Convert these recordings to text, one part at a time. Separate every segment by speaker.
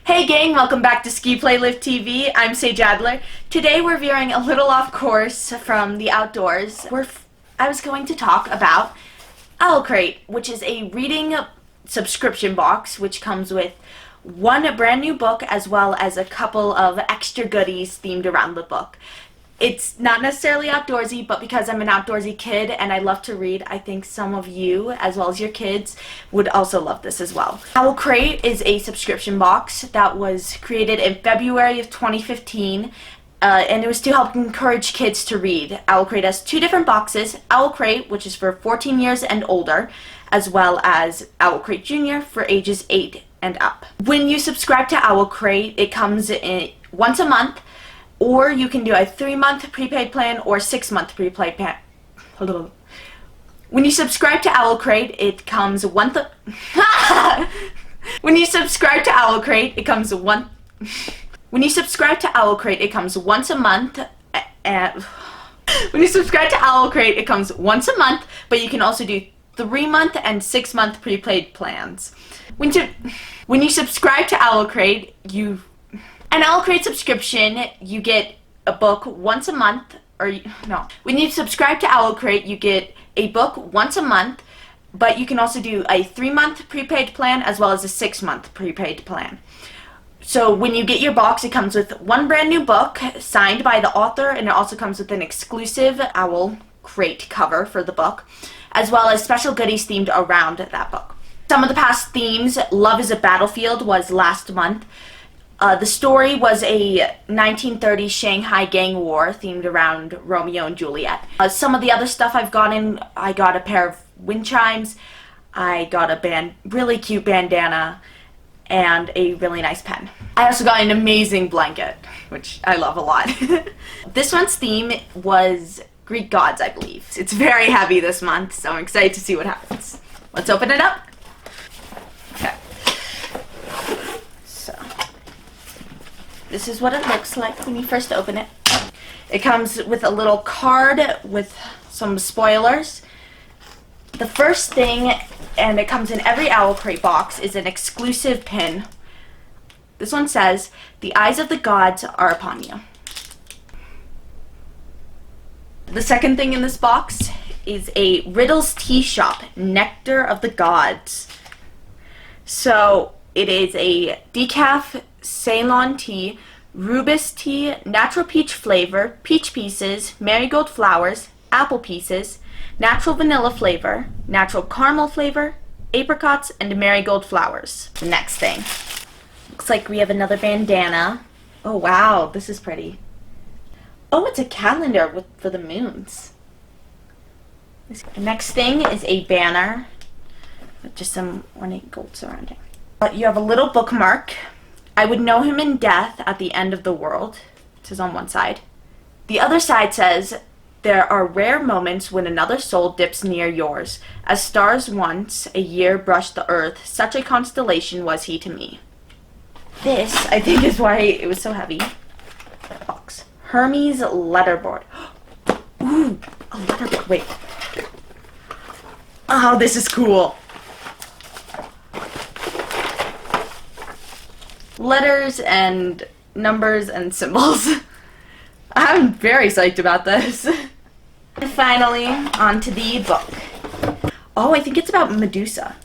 Speaker 1: Hey gang, welcome back to Ski Play Live TV. I'm Sage Adler. Today we're veering a little off course from the outdoors. I was going to talk about Owlcrate, which is a reading subscription box which comes with one brand new book as well as a couple of extra goodies themed around the book. It's not necessarily outdoorsy, but because I'm an outdoorsy kid and I love to read, I think some of you, as well as your kids, would also love this as well. Owlcrate is a subscription box that was created in February of 2015, and it was to help encourage kids to read. Owlcrate has two different boxes, Owlcrate, which is for 14 years and older, as well as Owlcrate Junior for ages 8 and up. When you subscribe to Owlcrate, it comes in once a month, or you can do a 3-month prepaid plan or 6-month prepaid plan. When you subscribe to Owlcrate, it comes When you subscribe to Owlcrate, it comes When you subscribe to Owlcrate, it comes once a month. When you subscribe to Owlcrate, it comes once a month, but you can also do 3-month and 6-month prepaid plans. When you subscribe to Owlcrate, an Owlcrate subscription, you get a book once a month, when you subscribe to Owlcrate, you get a book once a month, but you can also do a 3-month prepaid plan as well as a 6-month prepaid plan. So when you get your box, it comes with one brand new book signed by the author, and it also comes with an exclusive Owlcrate cover for the book, as well as special goodies themed around that book. Some of the past themes, Love is a Battlefield was last month. The story was a 1930s Shanghai gang war themed around Romeo and Juliet. Some of the other stuff I've gotten, I got a pair of wind chimes, I got a really cute bandana, and a really nice pen. I also got an amazing blanket, which I love a lot. This month's theme was Greek gods, I believe. It's very heavy this month, so I'm excited to see what happens. Let's open it up. Okay. So, this is what it looks like when you first open it. It comes with a little card with some spoilers. The first thing, and it comes in every Owlcrate box, is an exclusive pin. This one says, "The eyes of the gods are upon you." The second thing in this box is a Riddles Tea Shop, Nectar of the Gods. So it is a decaf Ceylon tea, rooibos tea, natural peach flavor, peach pieces, marigold flowers, apple pieces, natural vanilla flavor, natural caramel flavor, apricots, and marigold flowers. The next thing. Looks like we have another bandana. Oh wow, this is pretty. Oh, it's a calendar for the moons. The next thing is a banner with just some ornate gold surrounding. You have a little bookmark. I would know him in death at the end of the world. It says on one side. The other side says, "There are rare moments when another soul dips near yours. As stars once a year brushed the earth, such a constellation was he to me." This, I think, is why it was so heavy. Box. Hermes letterboard. Ooh, a letterboard. Wait. Oh, this is cool. Letters and numbers and symbols. I'm very psyched about this. And finally, onto the book. Oh, I think it's about Medusa.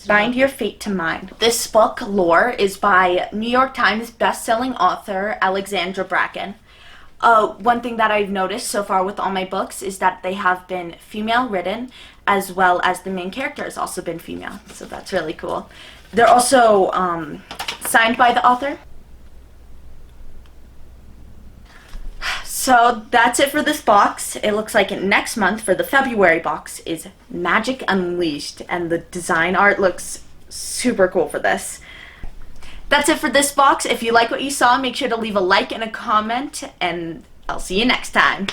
Speaker 1: Bind Your Fate to Mine. This book, Lore, is by New York Times best-selling author Alexandra Bracken. One thing that I've noticed so far with all my books is that they have been female-written, as well as the main character has also been female, so that's really cool. They're also signed by the author. So that's it for this box. It looks like next month for the February box is Magic Unleashed, and the design art looks super cool for this. That's it for this box. If you like what you saw, make sure to leave a like and a comment, and I'll see you next time.